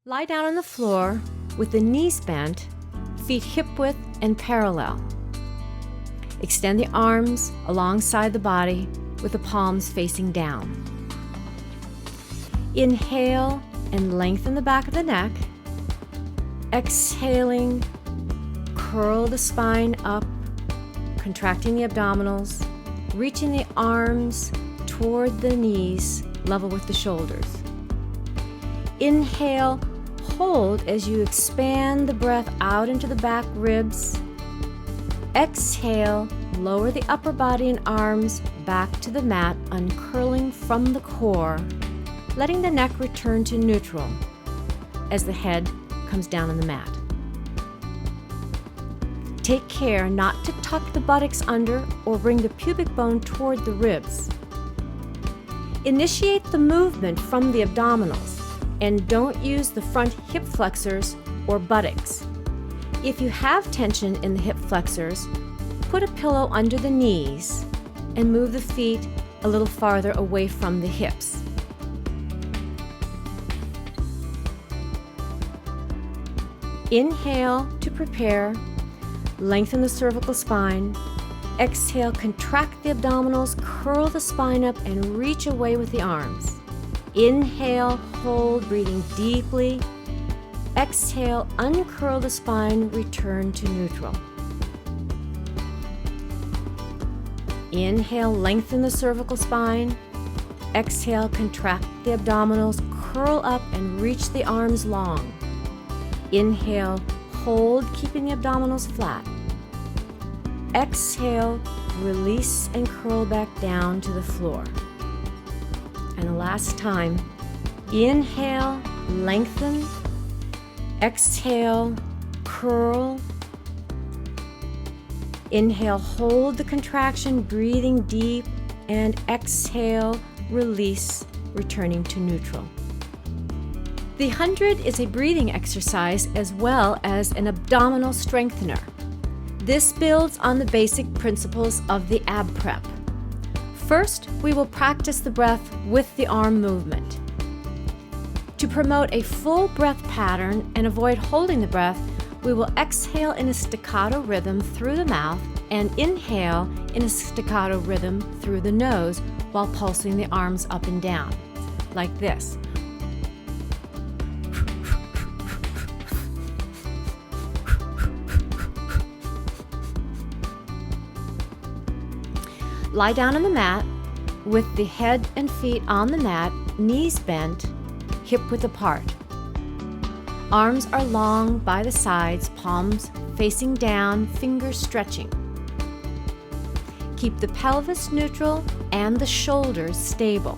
Lie down on the floor with the knees bent, feet hip-width and parallel. Extend the arms alongside the body with the palms facing down. Inhale and lengthen the back of the neck. Exhaling, curl the spine up, contracting the abdominals, reaching the arms toward the knees, level with the shoulders. Inhale, hold as you expand the breath out into the back ribs. Exhale, lower the upper body and arms back to the mat, uncurling from the core, letting the neck return to neutral as the head comes down on the mat. Take care not to tuck the buttocks under or bring the pubic bone toward the ribs. Initiate the movement from the abdominals and don't use the front hip flexors or buttocks. If you have tension in the hip flexors, put a pillow under the knees and move the feet a little farther away from the hips. Inhale to prepare, lengthen the cervical spine. Exhale, contract the abdominals, curl the spine up, and reach away with the arms. Inhale, hold, breathing deeply. Exhale, uncurl the spine, return to neutral. Inhale, lengthen the cervical spine. Exhale, contract the abdominals, curl up, and reach the arms long. Inhale, hold, keeping the abdominals flat. Exhale, release and curl back down to the floor. And the last time, inhale, lengthen. Exhale, curl. Inhale, hold the contraction, breathing deep, and exhale, release, returning to neutral. The 100 is a breathing exercise as well as an abdominal strengthener. This builds on the basic principles of the ab prep. First, we will practice the breath with the arm movement. To promote a full breath pattern and avoid holding the breath, we will exhale in a staccato rhythm through the mouth and inhale in a staccato rhythm through the nose while pulsing the arms up and down, like this. Lie down on the mat with the head and feet on the mat, knees bent, hip-width apart. Arms are long by the sides, palms facing down, fingers stretching. Keep the pelvis neutral and the shoulders stable.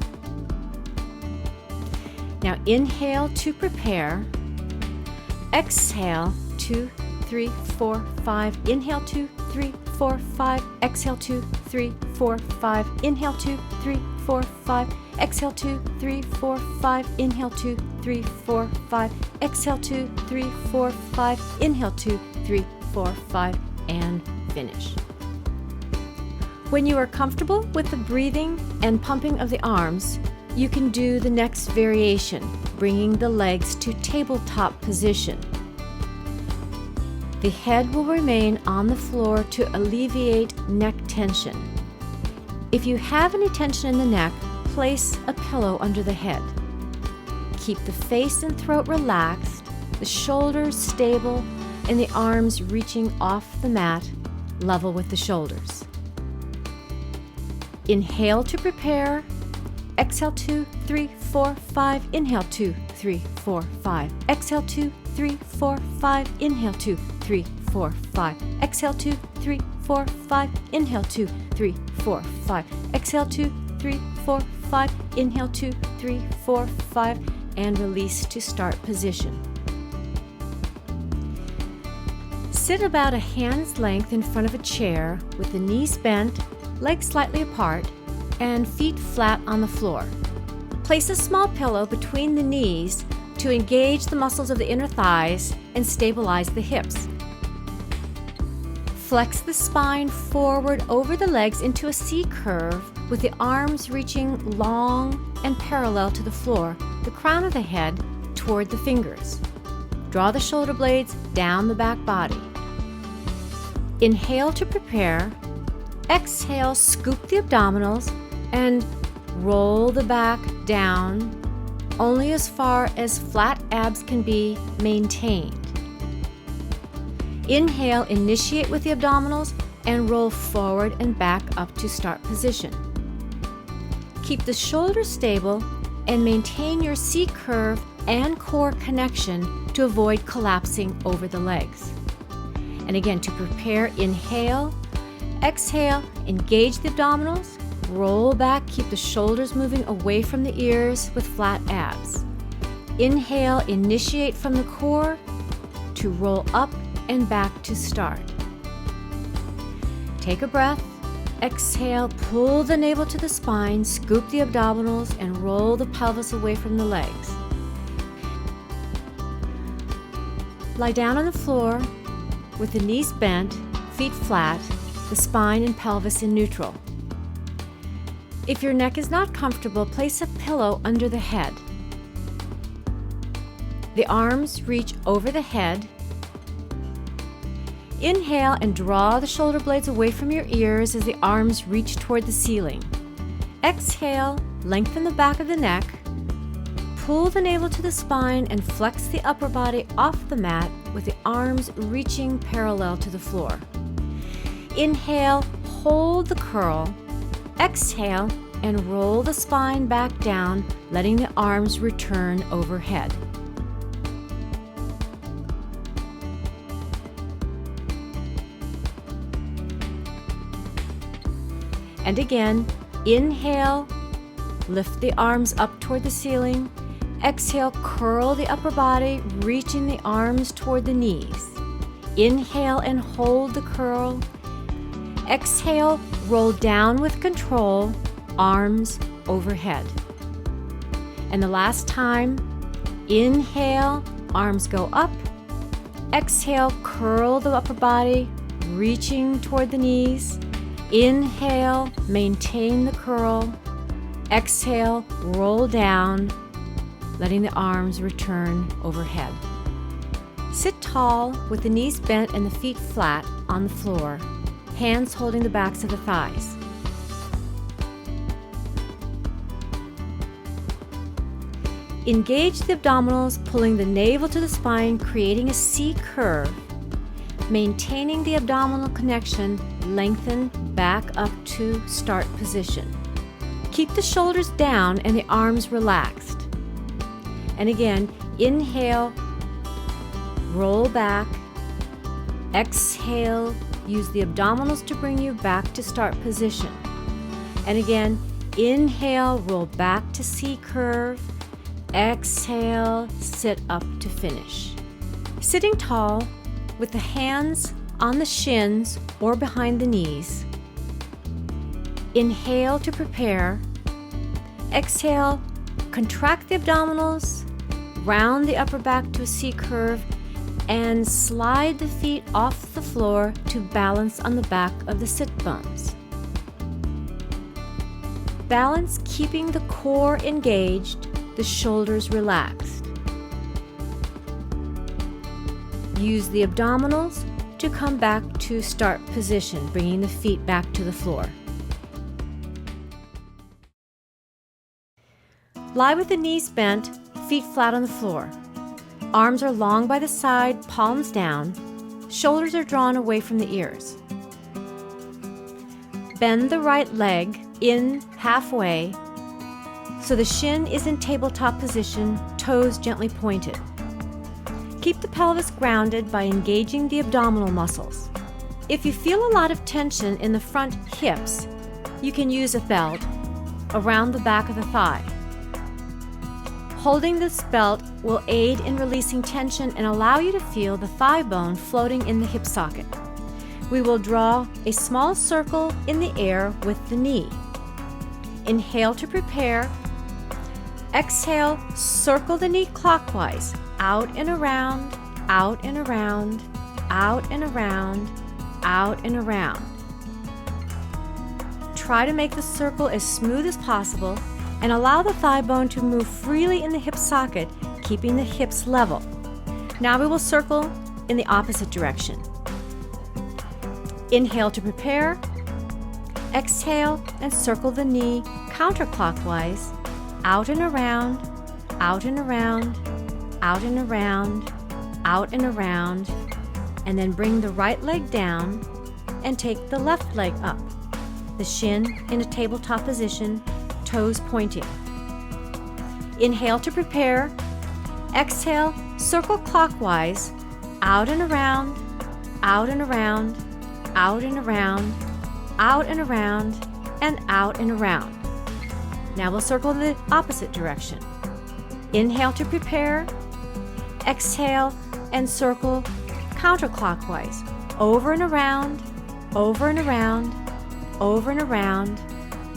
Now inhale to prepare. Exhale, 2, 3, 4, 5. Inhale, 2, 3, 4, 5. Exhale, 2, 3, 4, 5. Inhale, 2, 3, 4, 5. Exhale, 2, 3, 4, 5. Inhale, 2, 3, 4, 5. Exhale, 2, 3, 4, 5. Inhale, 2, 3, 4, 5. And finish. When you are comfortable with the breathing and pumping of the arms, you can do the next variation, bringing the legs to tabletop position. The head will remain on the floor to alleviate neck tension. If you have any tension in the neck, place a pillow under the head. Keep the face and throat relaxed, the shoulders stable, and the arms reaching off the mat, level with the shoulders. Inhale to prepare. Exhale, 2, 3, 4, 5. Inhale, 2, 3, 4, 5. Exhale, 2, 3, 4, 5. Inhale, 2, 3, 4, 5. Exhale, 2, 3, 4, 5. Inhale, 2, 3, 4, 5. Exhale, 2, 3, 4, 5. Inhale, 2, 3, 4, 5. And release to start position. Sit about a hand's length in front of a chair with the knees bent, legs slightly apart, and feet flat on the floor. Place a small pillow between the knees to engage the muscles of the inner thighs and stabilize the hips. Flex the spine forward over the legs into a C curve with the arms reaching long and parallel to the floor, the crown of the head toward the fingers. Draw the shoulder blades down the back body. Inhale to prepare. Exhale, scoop the abdominals and roll the back down only as far as flat abs can be maintained. Inhale, initiate with the abdominals and roll forward and back up to start position. Keep the shoulders stable and maintain your C curve and core connection to avoid collapsing over the legs. And again, to prepare, inhale, exhale, engage the abdominals, roll back, keep the shoulders moving away from the ears with flat abs. Inhale, initiate from the core to roll up and back to start. Take a breath. Exhale, pull the navel to the spine, scoop the abdominals, and roll the pelvis away from the legs. Lie down on the floor with the knees bent, feet flat, the spine and pelvis in neutral. If your neck is not comfortable, place a pillow under the head. The arms reach over the head. Inhale and draw the shoulder blades away from your ears as the arms reach toward the ceiling. Exhale, lengthen the back of the neck. Pull the navel to the spine and flex the upper body off the mat with the arms reaching parallel to the floor. Inhale, hold the curl. Exhale and roll the spine back down, letting the arms return overhead. And again, inhale, lift the arms up toward the ceiling. Exhale, curl the upper body, reaching the arms toward the knees. Inhale and hold the curl. Exhale, roll down with control, arms overhead. And the last time, inhale, arms go up. Exhale, curl the upper body, reaching toward the knees. Inhale, maintain the curl. Exhale, roll down, letting the arms return overhead. Sit tall with the knees bent and the feet flat on the floor, hands holding the backs of the thighs. Engage the abdominals, pulling the navel to the spine, creating a C curve. Maintaining the abdominal connection, lengthen back up to start position. Keep the shoulders down and the arms relaxed. And again, inhale, roll back. Exhale, use the abdominals to bring you back to start position. And again, inhale, roll back to C curve. Exhale, sit up to finish. Sitting tall with the hands on the shins or behind the knees. Inhale to prepare. Exhale, contract the abdominals, round the upper back to a C curve, and slide the feet off the floor to balance on the back of the sit bones. Balance keeping the core engaged, the shoulders relaxed. Use the abdominals to come back to start position, bringing the feet back to the floor. Lie with the knees bent, feet flat on the floor. Arms are long by the side, palms down. Shoulders are drawn away from the ears. Bend the right leg in halfway so the shin is in tabletop position, toes gently pointed. Keep the pelvis grounded by engaging the abdominal muscles. If you feel a lot of tension in the front hips, you can use a belt around the back of the thigh. Holding this belt will aid in releasing tension and allow you to feel the thigh bone floating in the hip socket. We will draw a small circle in the air with the knee. Inhale to prepare. Exhale, circle the knee clockwise, out and around, out and around, out and around, out and around. Try to make the circle as smooth as possible and allow the thigh bone to move freely in the hip socket, keeping the hips level. Now we will circle in the opposite direction. Inhale to prepare. Exhale and circle the knee counterclockwise, out and around, out and around, out and around, out and around, and then bring the right leg down and take the left leg up. The shin in a tabletop position, toes pointing. Inhale to prepare. Exhale, circle clockwise, out and around, out and around, out and around, out and around, and out and around. Now we'll circle in the opposite direction. Inhale to prepare. Exhale and circle counterclockwise, over and around, over and around, over and around,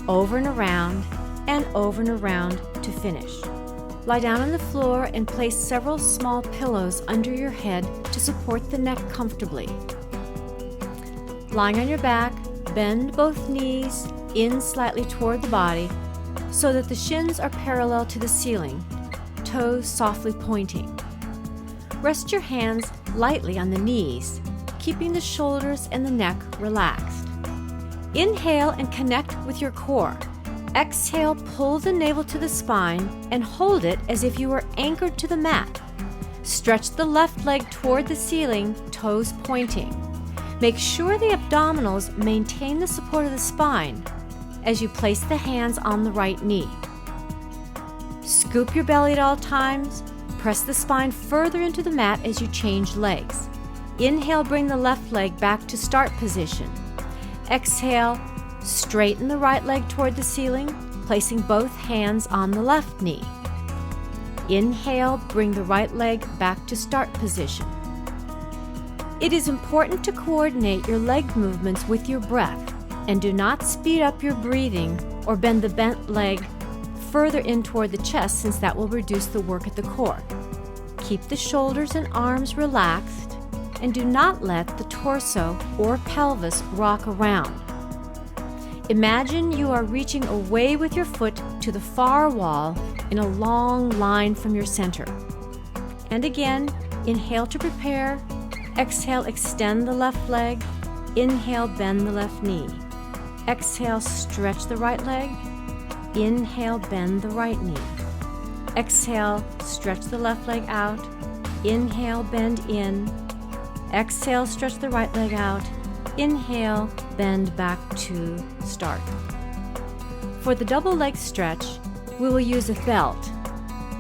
over and around, and over and around to finish. Lie down on the floor and place several small pillows under your head to support the neck comfortably. Lying on your back, bend both knees in slightly toward the body so that the shins are parallel to the ceiling, toes softly pointing. Rest your hands lightly on the knees, keeping the shoulders and the neck relaxed. Inhale and connect with your core. Exhale, pull the navel to the spine and hold it as if you were anchored to the mat. Stretch the left leg toward the ceiling, toes pointing. Make sure the abdominals maintain the support of the spine as you place the hands on the right knee. Scoop your belly at all times. Press the spine further into the mat as you change legs. Inhale, bring the left leg back to start position. Exhale, straighten the right leg toward the ceiling, placing both hands on the left knee. Inhale, bring the right leg back to start position. It is important to coordinate your leg movements with your breath, and do not speed up your breathing or bend the bent leg further in toward the chest, since that will reduce the work at the core. Keep the shoulders and arms relaxed, and do not let the torso or pelvis rock around. Imagine you are reaching away with your foot to the far wall in a long line from your center. And again, inhale to prepare. Exhale, extend the left leg. Inhale, bend the left knee. Exhale, stretch the right leg. Inhale, bend the right knee. Exhale, stretch the left leg out. Inhale, bend in. Exhale, stretch the right leg out. Inhale, bend back to start. For the double leg stretch, we will use a belt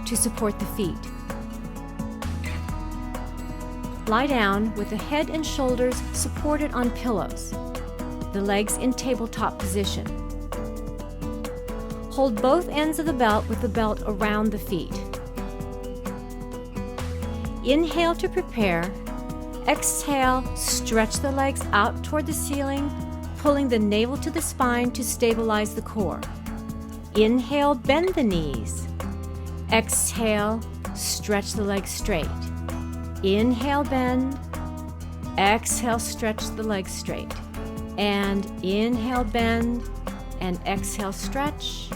to support the feet. Lie down with the head and shoulders supported on pillows, the legs in tabletop position. Hold both ends of the belt with the belt around the feet. Inhale to prepare. Exhale, stretch the legs out toward the ceiling, pulling the navel to the spine to stabilize the core. Inhale, bend the knees. Exhale, stretch the legs straight. Inhale, bend. Exhale, stretch the legs straight. And inhale, bend. And exhale, stretch.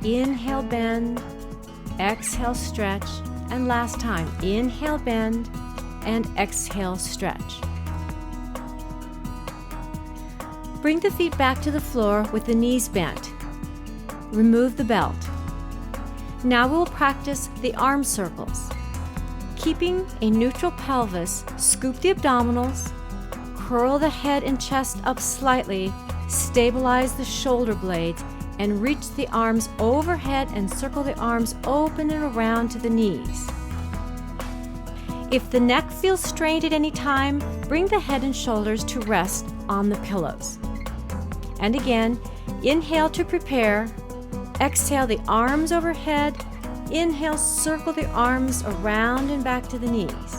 Inhale, bend. Exhale, stretch. And last time, inhale, bend. And exhale, stretch. Bring the feet back to the floor with the knees bent. Remove the belt. Now we will practice the arm circles. Keeping a neutral pelvis, scoop the abdominals, curl the head and chest up slightly, stabilize the shoulder blades, and reach the arms overhead and circle the arms open and around to the knees. If the neck feels strained at any time, bring the head and shoulders to rest on the pillows. And again, inhale to prepare. Exhale the arms overhead. Inhale, circle the arms around and back to the knees.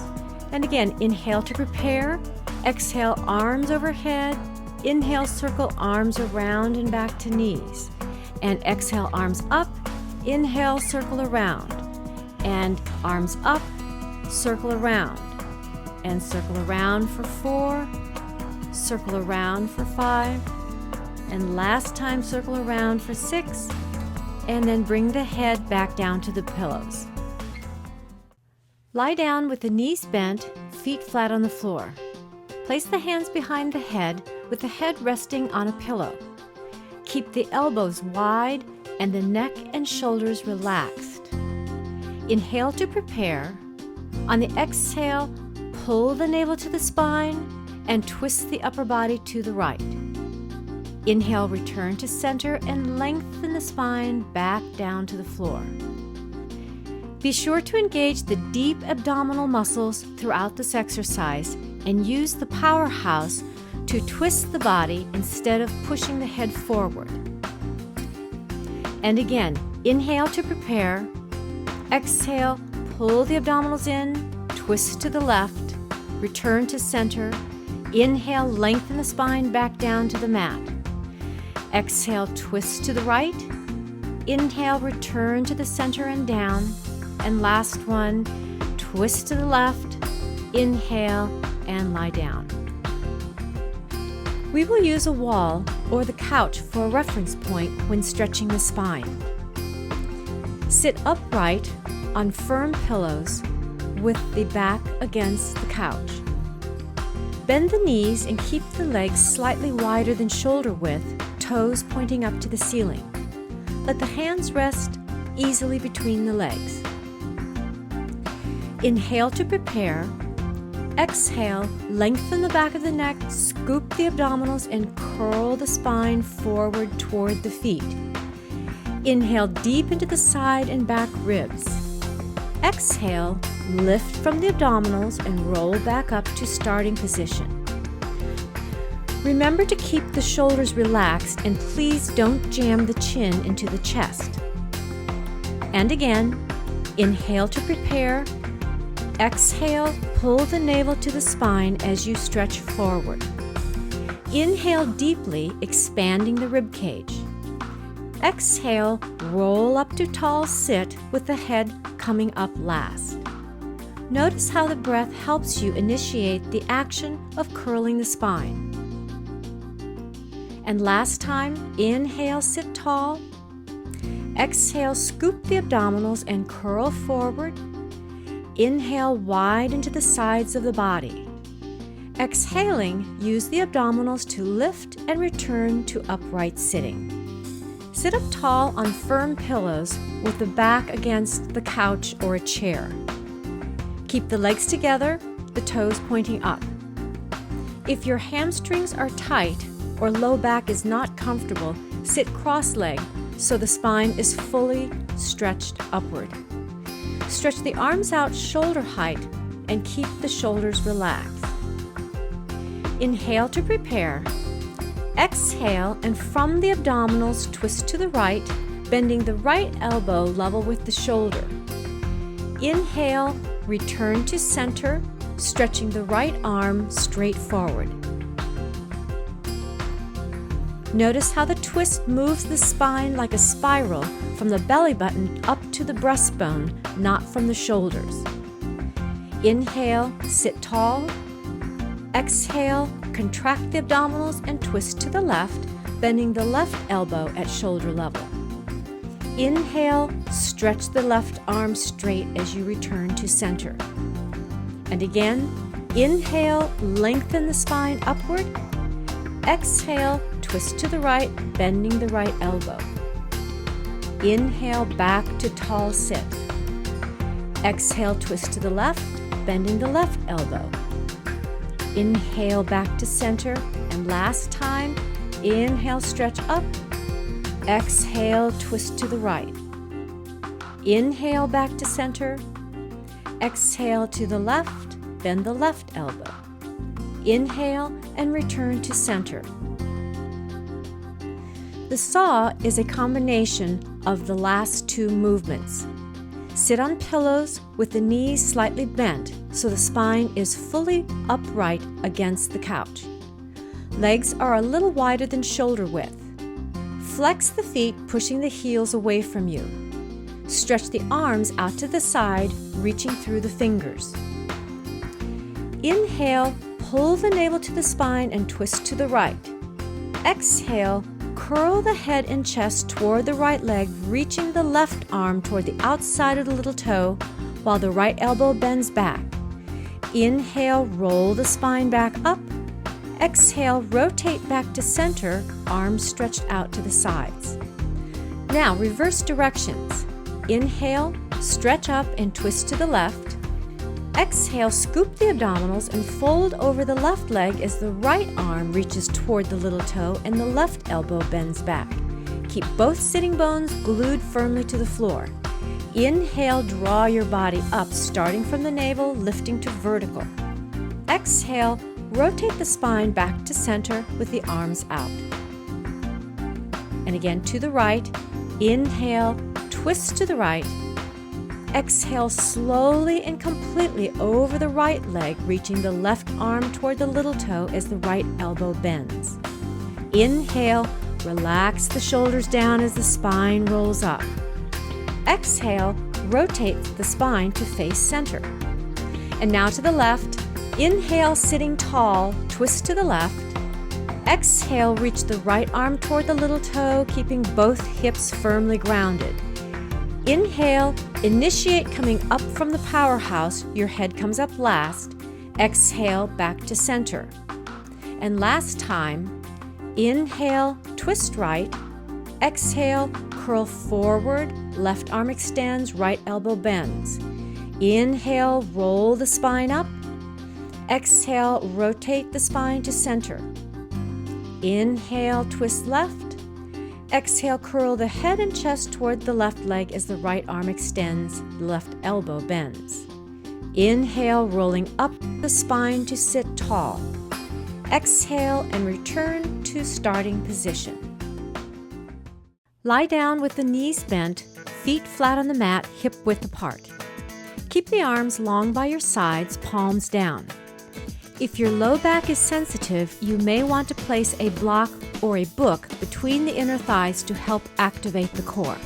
And again, inhale to prepare. Exhale, arms overhead. Inhale, circle arms around and back to knees. And exhale, arms up. Inhale, circle around. And arms up. Circle around, and circle around for 4, circle around for 5, and last time circle around for 6, and then bring the head back down to the pillows. Lie down with the knees bent, feet flat on the floor. Place the hands behind the head with the head resting on a pillow. Keep the elbows wide and the neck and shoulders relaxed. Inhale to prepare. On the exhale, pull the navel to the spine and twist the upper body to the right. Inhale, return to center and lengthen the spine back down to the floor. Be sure to engage the deep abdominal muscles throughout this exercise and use the powerhouse to twist the body instead of pushing the head forward. And again, inhale to prepare. Exhale, pull the abdominals in, twist to the left, return to center. Inhale, lengthen the spine back down to the mat. Exhale, twist to the right. Inhale, return to the center and down. And last one, twist to the left. Inhale and lie down. We will use a wall or the couch for a reference point when stretching the spine. Sit upright on firm pillows with the back against the couch. Bend the knees and keep the legs slightly wider than shoulder width, toes pointing up to the ceiling. Let the hands rest easily between the legs. Inhale to prepare. Exhale, lengthen the back of the neck, scoop the abdominals, and curl the spine forward toward the feet. Inhale deep into the side and back ribs. Exhale, lift from the abdominals and roll back up to starting position. Remember to keep the shoulders relaxed and please don't jam the chin into the chest. And again, inhale to prepare. Exhale, pull the navel to the spine as you stretch forward. Inhale deeply, expanding the rib cage. Exhale, roll up to tall sit with the head coming up last. Notice how the breath helps you initiate the action of curling the spine. And last time, inhale, sit tall. Exhale, scoop the abdominals and curl forward. Inhale wide into the sides of the body. Exhaling, use the abdominals to lift and return to upright sitting. Sit up tall on firm pillows with the back against the couch or a chair. Keep the legs together, the toes pointing up. If your hamstrings are tight or low back is not comfortable, sit cross-legged so the spine is fully stretched upward. Stretch the arms out shoulder height and keep the shoulders relaxed. Inhale to prepare. Exhale, and from the abdominals, twist to the right, bending the right elbow level with the shoulder. Inhale, return to center, stretching the right arm straight forward. Notice how the twist moves the spine like a spiral from the belly button up to the breastbone, not from the shoulders. Inhale, sit tall. Exhale, contract the abdominals and twist to the left, bending the left elbow at shoulder level. Inhale, stretch the left arm straight as you return to center. And again, inhale, lengthen the spine upward. Exhale, twist to the right, bending the right elbow. Inhale, back to tall sit. Exhale, twist to the left, bending the left elbow. Inhale, back to center, and last time, inhale, stretch up. Exhale, twist to the right. Inhale, back to center. Exhale to the left, bend the left elbow. Inhale and return to center. The saw is a combination of the last two movements. Sit on pillows with the knees slightly bent so the spine is fully upright against the couch. Legs are a little wider than shoulder width. Flex the feet, pushing the heels away from you. Stretch the arms out to the side, reaching through the fingers. Inhale, pull the navel to the spine and twist to the right. Exhale, curl the head and chest toward the right leg, reaching the left arm toward the outside of the little toe, while the right elbow bends back. Inhale, roll the spine back up. Exhale, rotate back to center, arms stretched out to the sides. Now, reverse directions. Inhale, stretch up and twist to the left. Exhale, scoop the abdominals and fold over the left leg as the right arm reaches toward the little toe and the left elbow bends back. Keep both sitting bones glued firmly to the floor. Inhale, draw your body up, starting from the navel, lifting to vertical. Exhale, rotate the spine back to center with the arms out. And again to the right. Inhale, twist to the right. Exhale slowly and completely over the right leg, reaching the left arm toward the little toe as the right elbow bends. Inhale, relax the shoulders down as the spine rolls up. Exhale, rotate the spine to face center. And now to the left. Inhale, sitting tall, twist to the left. Exhale, reach the right arm toward the little toe, keeping both hips firmly grounded. Inhale, initiate coming up from the powerhouse. Your head comes up last. Exhale, back to center. And last time, inhale, twist right. Exhale, curl forward, left arm extends, right elbow bends. Inhale, roll the spine up. Exhale, rotate the spine to center. Inhale, twist left. Exhale, curl the head and chest toward the left leg as the right arm extends, the left elbow bends. Inhale, rolling up the spine to sit tall. Exhale and return to starting position. Lie down with the knees bent, feet flat on the mat, hip width apart. Keep the arms long by your sides, palms down. If your low back is sensitive, you may want to place a block or a book between the inner thighs to help activate the core.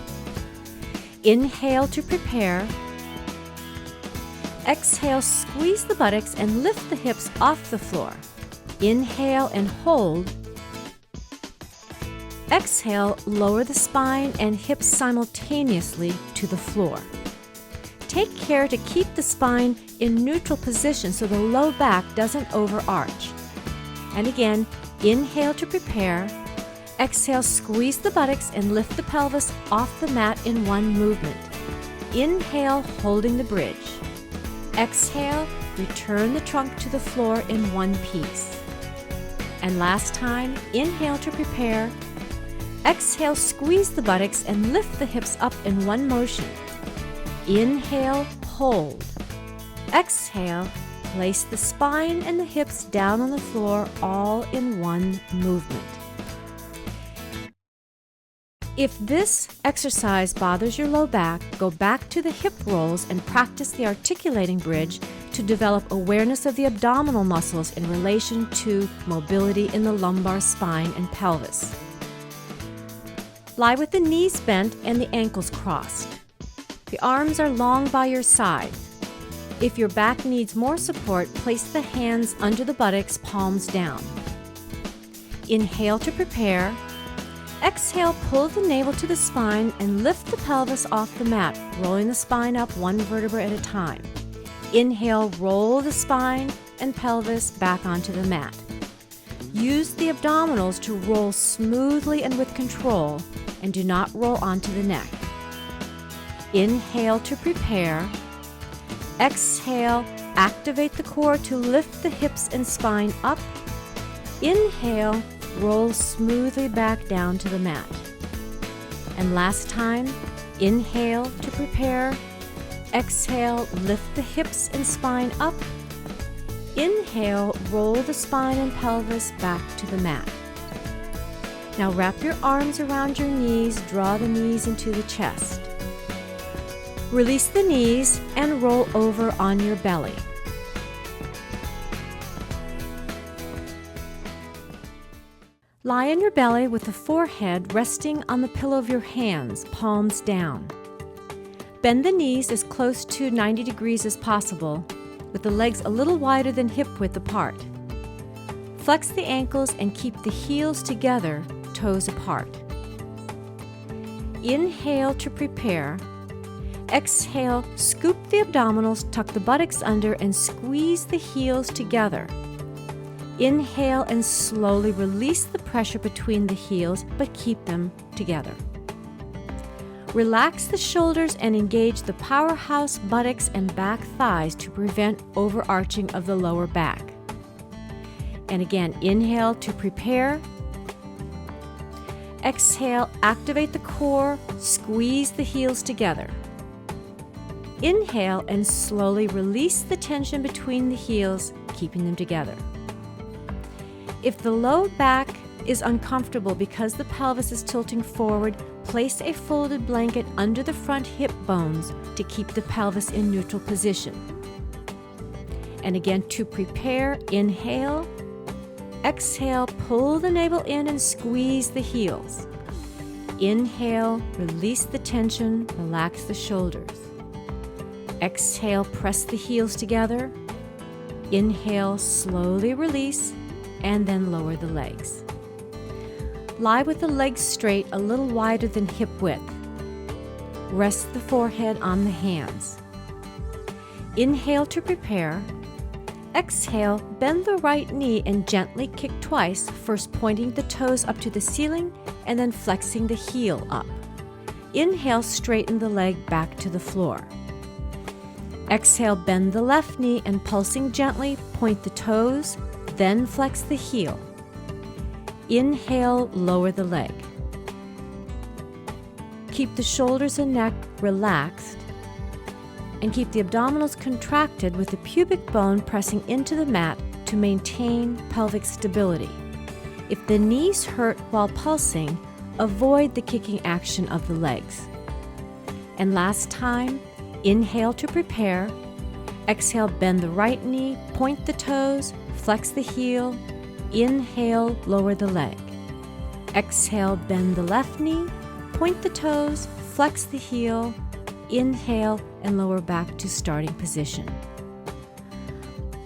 Inhale to prepare. Exhale, squeeze the buttocks and lift the hips off the floor. Inhale and hold. Exhale, lower the spine and hips simultaneously to the floor. Take care to keep the spine in neutral position so the low back doesn't overarch. And again, inhale to prepare. Exhale, squeeze the buttocks and lift the pelvis off the mat in one movement. Inhale, holding the bridge. Exhale, return the trunk to the floor in one piece. And last time, inhale to prepare. Exhale, squeeze the buttocks and lift the hips up in one motion. Inhale, hold. Exhale, place the spine and the hips down on the floor all in one movement. If this exercise bothers your low back, go back to the hip rolls and practice the articulating bridge to develop awareness of the abdominal muscles in relation to mobility in the lumbar spine and pelvis. Lie with the knees bent and the ankles crossed. The arms are long by your side. If your back needs more support, place the hands under the buttocks, palms down. Inhale to prepare. Exhale, pull the navel to the spine and lift the pelvis off the mat, rolling the spine up one vertebra at a time. Inhale, roll the spine and pelvis back onto the mat. Use the abdominals to roll smoothly and with control, and do not roll onto the neck. Inhale to prepare. Exhale, activate the core to lift the hips and spine up. Inhale, roll smoothly back down to the mat. And last time, inhale to prepare. Exhale, lift the hips and spine up. Inhale, roll the spine and pelvis back to the mat. Now wrap your arms around your knees, draw the knees into the chest. Release the knees and roll over on your belly. Lie on your belly with the forehead resting on the pillow of your hands, palms down. Bend the knees as close to 90 degrees as possible, with the legs a little wider than hip width apart. Flex the ankles and keep the heels together, toes apart. Inhale to prepare. Exhale, scoop the abdominals, tuck the buttocks under, and squeeze the heels together. Inhale and slowly release the pressure between the heels, but keep them together. Relax the shoulders and engage the powerhouse buttocks and back thighs to prevent overarching of the lower back. And again, inhale to prepare. Exhale, activate the core, squeeze the heels together. Inhale and slowly release the tension between the heels, keeping them together. If the low back is uncomfortable because the pelvis is tilting forward, place a folded blanket under the front hip bones to keep the pelvis in neutral position. And again, to prepare, inhale. Exhale, pull the navel in and squeeze the heels. Inhale, release the tension, relax the shoulders. Exhale, press the heels together. Inhale, slowly release, and then lower the legs. Lie with the legs straight, a little wider than hip width. Rest the forehead on the hands. Inhale to prepare. Exhale, bend the right knee and gently kick twice, first pointing the toes up to the ceiling and then flexing the heel up. Inhale, straighten the leg back to the floor. Exhale, bend the left knee and pulsing gently, point the toes, then flex the heel. Inhale, lower the leg. Keep the shoulders and neck relaxed and keep the abdominals contracted with the pubic bone pressing into the mat to maintain pelvic stability. If the knees hurt while pulsing, avoid the kicking action of the legs. And last time, inhale to prepare. Exhale, bend the right knee, point the toes, flex the heel. Inhale, lower the leg. Exhale, bend the left knee, point the toes, flex the heel. Inhale and lower back to starting position.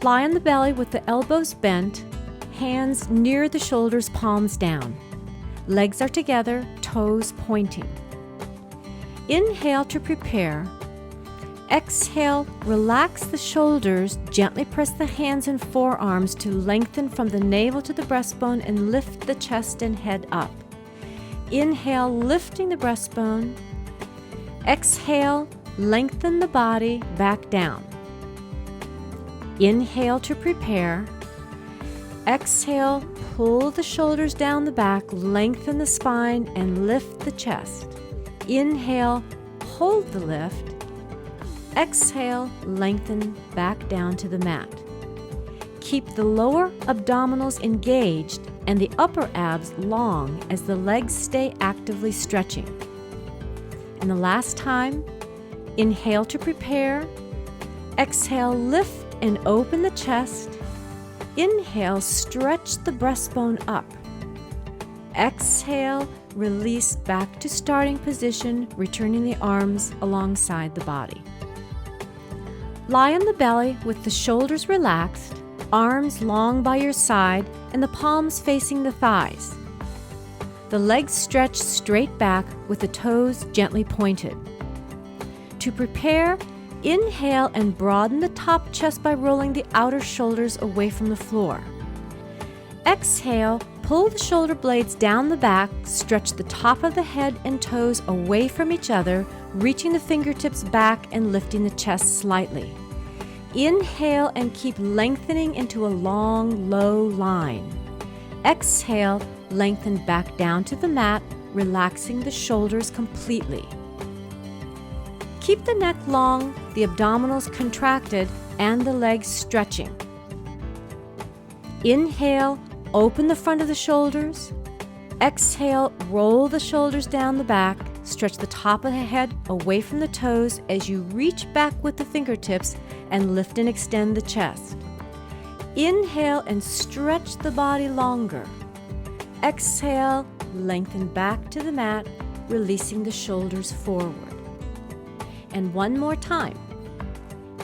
Lie on the belly with the elbows bent, hands near the shoulders, palms down. Legs are together, toes pointing. Inhale to prepare. Exhale, relax the shoulders, gently press the hands and forearms to lengthen from the navel to the breastbone and lift the chest and head up. Inhale, lifting the breastbone. Exhale, lengthen the body back down. Inhale to prepare. Exhale, pull the shoulders down the back, lengthen the spine, and lift the chest. Inhale, hold the lift. Exhale, lengthen back down to the mat. Keep the lower abdominals engaged and the upper abs long as the legs stay actively stretching. And the last time, inhale to prepare. Exhale, lift and open the chest. Inhale, stretch the breastbone up. Exhale, release back to starting position, returning the arms alongside the body. Lie on the belly with the shoulders relaxed, arms long by your side, and the palms facing the thighs. The legs stretch straight back with the toes gently pointed. To prepare, inhale and broaden the top chest by rolling the outer shoulders away from the floor. Exhale, pull the shoulder blades down the back, stretch the top of the head and toes away from each other, reaching the fingertips back and lifting the chest slightly. Inhale and keep lengthening into a long, low line. Exhale, lengthen back down to the mat, relaxing the shoulders completely. Keep the neck long, the abdominals contracted, and the legs stretching. Inhale, open the front of the shoulders. Exhale, roll the shoulders down the back, stretch the top of the head away from the toes as you reach back with the fingertips and lift and extend the chest. Inhale and stretch the body longer. Exhale, lengthen back to the mat, releasing the shoulders forward. And one more time.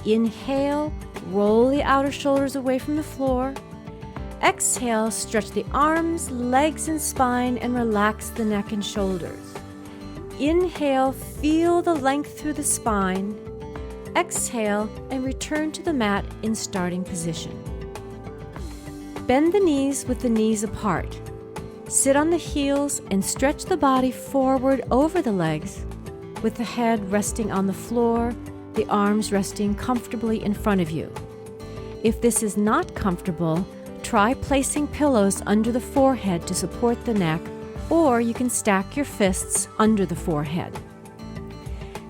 Inhale, roll the outer shoulders away from the floor. Exhale, stretch the arms, legs, and spine and relax the neck and shoulders. Inhale, feel the length through the spine. Exhale and return to the mat in starting position. Bend the knees with the knees apart. Sit on the heels and stretch the body forward over the legs, with the head resting on the floor, the arms resting comfortably in front of you. If this is not comfortable, try placing pillows under the forehead to support the neck, or you can stack your fists under the forehead.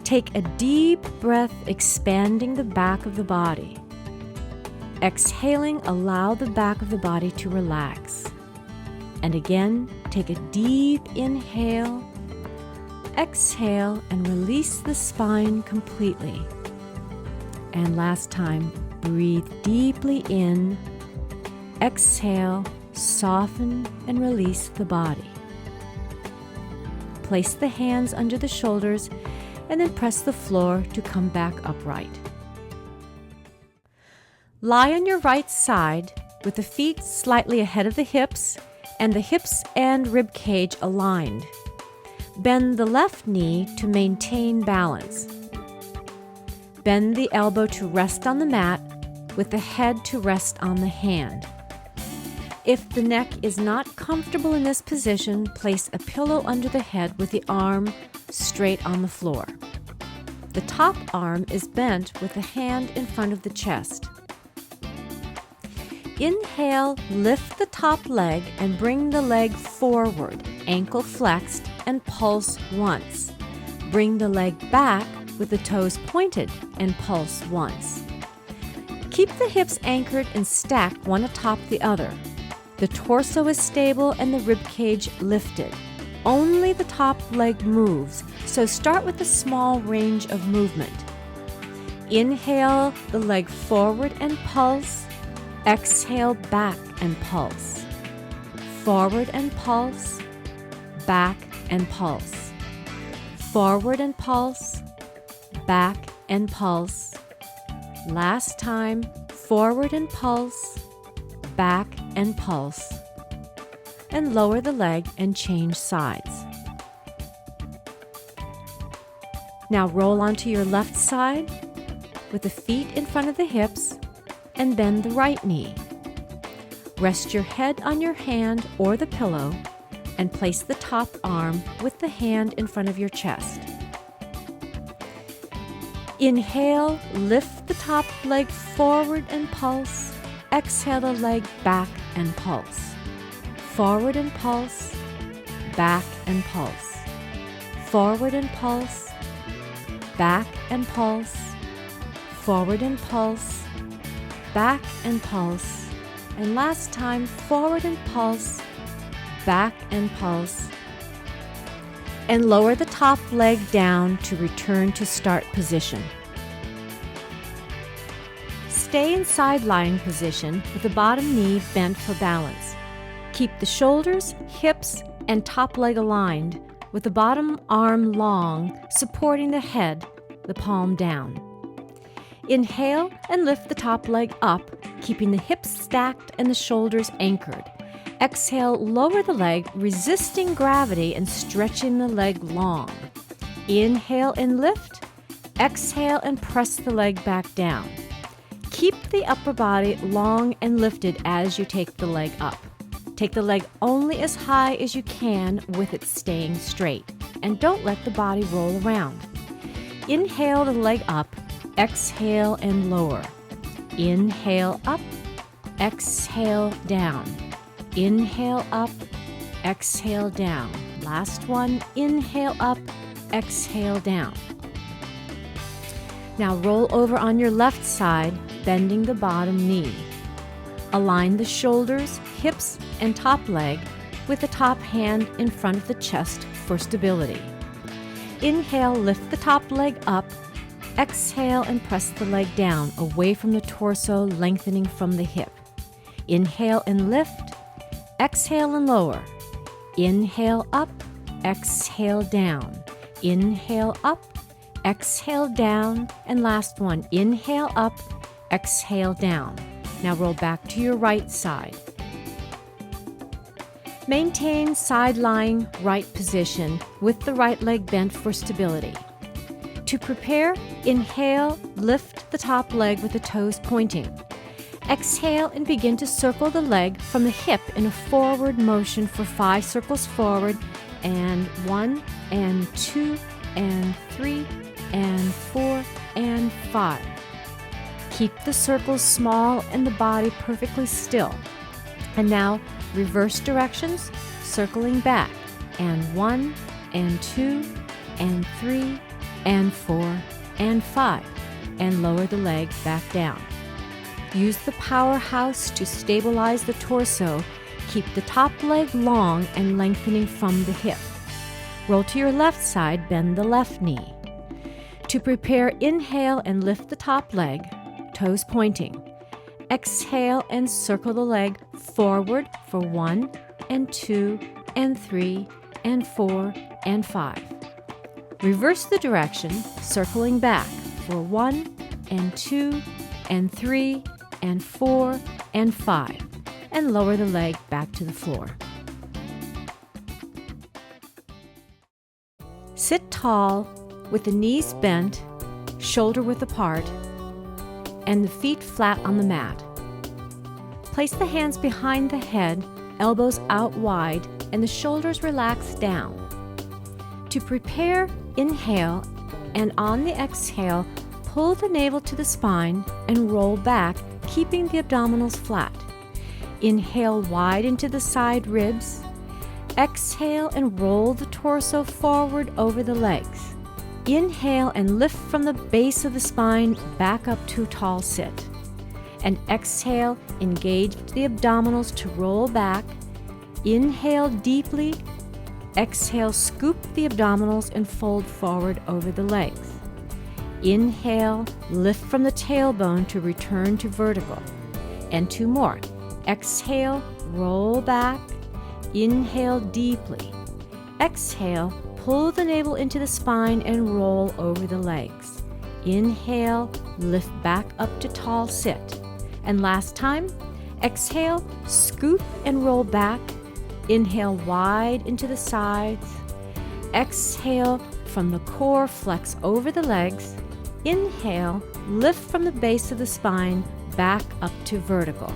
Take a deep breath, expanding the back of the body. Exhaling, allow the back of the body to relax. And again, take a deep inhale. Exhale and release the spine completely. And last time, breathe deeply in. Exhale, soften and release the body. Place the hands under the shoulders and then press the floor to come back upright. Lie on your right side with the feet slightly ahead of the hips and the hips and rib cage aligned. Bend the left knee to maintain balance. Bend the elbow to rest on the mat with the head to rest on the hand. If the neck is not comfortable in this position, place a pillow under the head with the arm straight on the floor. The top arm is bent with the hand in front of the chest. Inhale, lift the top leg and bring the leg forward, ankle flexed, and pulse once. Bring the leg back with the toes pointed and pulse once. Keep the hips anchored and stacked one atop the other. The torso is stable and the rib cage lifted. Only the top leg moves, so start with a small range of movement. Inhale the leg forward and pulse. Exhale back and pulse. Forward and pulse. Back and pulse. Forward and pulse. Back and pulse. Last time, forward and pulse. Back and pulse. And lower the leg and change sides. Now roll onto your left side with the feet in front of the hips and bend the right knee. Rest your head on your hand or the pillow and place the top arm with the hand in front of your chest. Inhale, lift the top leg forward and pulse. Exhale the leg back and pulse. Forward and pulse. Back and pulse. Forward and pulse. Back and pulse. Forward and pulse. Back and pulse. And last time, forward and pulse. Back and pulse. And lower the top leg down to return to start position. Stay in side lying position with the bottom knee bent for balance. Keep the shoulders, hips, and top leg aligned with the bottom arm long, supporting the head, the palm down. Inhale and lift the top leg up, keeping the hips stacked and the shoulders anchored. Exhale, lower the leg, resisting gravity and stretching the leg long. Inhale and lift. Exhale and press the leg back down. Keep the upper body long and lifted as you take the leg up. Take the leg only as high as you can with it staying straight, and don't let the body roll around. Inhale the leg up, exhale and lower. Inhale up, exhale down. Inhale up, exhale down. Last one, inhale up, exhale down. Now roll over on your left side, bending the bottom knee. Align the shoulders, hips, and top leg with the top hand in front of the chest for stability. Inhale, lift the top leg up. Exhale and press the leg down, away from the torso, lengthening from the hip. Inhale and lift. Exhale and lower. Inhale up. Exhale down. Inhale up. Exhale down. And last one. Inhale up. Exhale down. Now roll back to your right side. Maintain side-lying right position with the right leg bent for stability. To prepare, inhale, lift the top leg with the toes pointing. Exhale and begin to circle the leg from the hip in a forward motion for 5 circles forward, and 1 and 2 and 3 and 4 and 5. Keep the circles small and the body perfectly still. And now reverse directions, circling back, and 1 and 2 and 3 and 4 and 5, and lower the leg back down. Use the powerhouse to stabilize the torso. Keep the top leg long and lengthening from the hip. Roll to your left side, bend the left knee. To prepare, inhale and lift the top leg, toes pointing. Exhale and circle the leg forward for 1 and 2 and 3 and 4 and 5. Reverse the direction, circling back for 1 and 2 and 3 and 4 and 5, and lower the leg back to the floor. Sit tall with the knees bent, shoulder width apart, and the feet flat on the mat. Place the hands behind the head, elbows out wide, and the shoulders relaxed down. To prepare, inhale, and on the exhale, pull the navel to the spine and roll back, keeping the abdominals flat. Inhale wide into the side ribs. Exhale and roll the torso forward over the legs. Inhale and lift from the base of the spine back up to tall sit. And exhale, engage the abdominals to roll back. Inhale deeply. Exhale, scoop the abdominals and fold forward over the legs. Inhale, lift from the tailbone to return to vertical. And 2 more. Exhale, roll back. Inhale deeply. Exhale, pull the navel into the spine and roll over the legs. Inhale, lift back up to tall sit. And last time, exhale, scoop and roll back. Inhale wide into the sides. Exhale, from the core, flex over the legs. Inhale, lift from the base of the spine back up to vertical.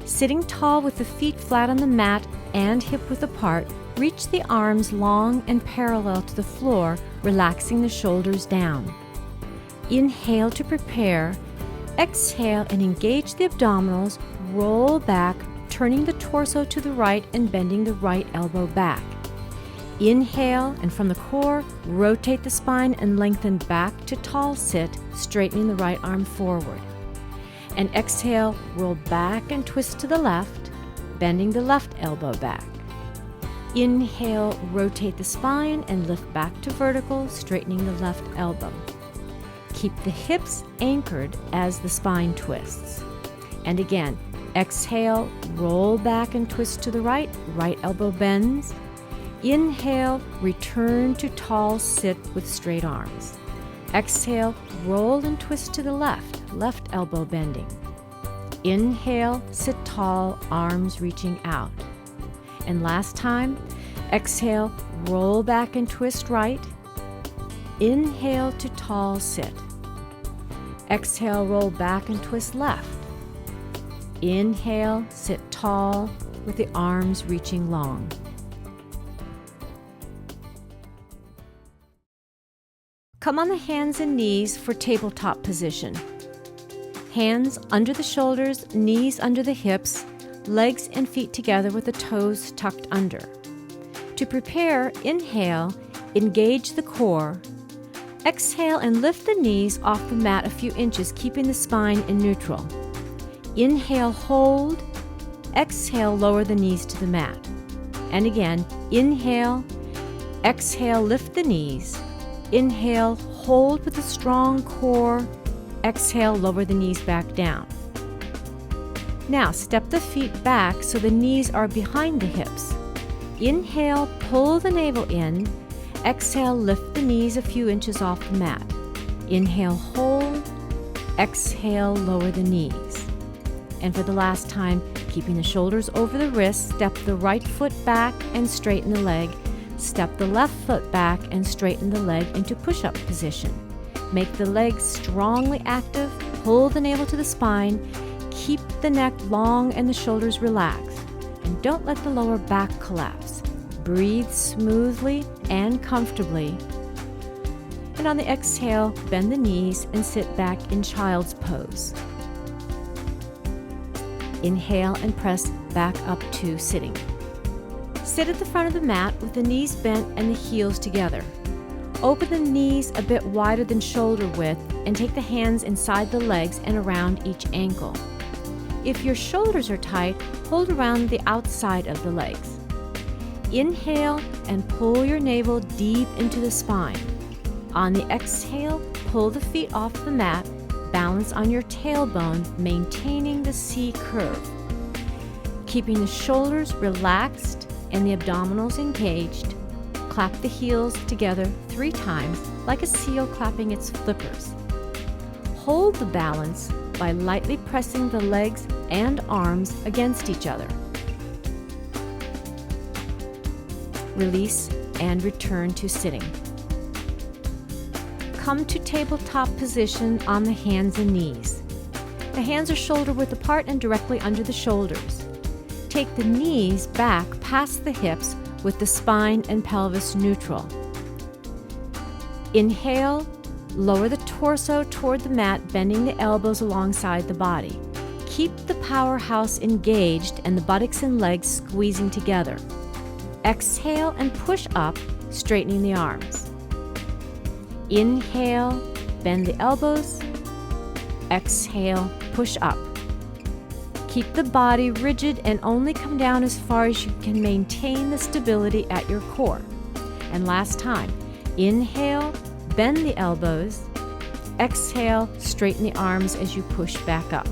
Sitting tall with the feet flat on the mat and hip width apart, reach the arms long and parallel to the floor, relaxing the shoulders down. Inhale to prepare. Exhale and engage the abdominals, roll back, turning the torso to the right and bending the right elbow back. Inhale, and from the core, rotate the spine and lengthen back to tall sit, straightening the right arm forward. And exhale, roll back and twist to the left, bending the left elbow back. Inhale, rotate the spine and lift back to vertical, straightening the left elbow. Keep the hips anchored as the spine twists. And again, exhale, roll back and twist to the right, right elbow bends. Inhale, return to tall sit with straight arms. Exhale, roll and twist to the left, left elbow bending. Inhale, sit tall, arms reaching out. And last time, exhale, roll back and twist right. Inhale to tall sit. Exhale, roll back and twist left. Inhale, sit tall with the arms reaching long. Come on the hands and knees for tabletop position. Hands under the shoulders, knees under the hips, legs and feet together with the toes tucked under. To prepare, inhale, engage the core. Exhale and lift the knees off the mat a few inches, keeping the spine in neutral. Inhale, hold. Exhale, lower the knees to the mat. And again, inhale. Exhale, lift the knees. Inhale, hold with a strong core. Exhale, lower the knees back down. Now, step the feet back so the knees are behind the hips. Inhale, pull the navel in. Exhale, lift the knees a few inches off the mat. Inhale, hold. Exhale, lower the knees. And for the last time, keeping the shoulders over the wrists, step the right foot back and straighten the leg. Step the left foot back and straighten the leg into push-up position. Make the legs strongly active, pull the navel to the spine, keep the neck long and the shoulders relaxed, and don't let the lower back collapse. Breathe smoothly and comfortably. And on the exhale, bend the knees and sit back in child's pose. Inhale and press back up to sitting. Sit at the front of the mat with the knees bent and the heels together. Open the knees a bit wider than shoulder width and take the hands inside the legs and around each ankle. If your shoulders are tight, hold around the outside of the legs. Inhale and pull your navel deep into the spine. On the exhale, pull the feet off the mat, balance on your tailbone, maintaining the C curve. Keeping the shoulders relaxed and the abdominals engaged, clap the heels together 3 times like a seal clapping its flippers. Hold the balance by lightly pressing the legs and arms against each other. Release and return to sitting. Come to tabletop position on the hands and knees. The hands are shoulder width apart and directly under the shoulders. Take the knees back past the hips with the spine and pelvis neutral. Inhale, lower the torso toward the mat, bending the elbows alongside the body. Keep the powerhouse engaged and the buttocks and legs squeezing together. Exhale and push up, straightening the arms. Inhale, bend the elbows. Exhale, push up. Keep the body rigid and only come down as far as you can maintain the stability at your core. And last time, inhale, bend the elbows. Exhale, straighten the arms as you push back up.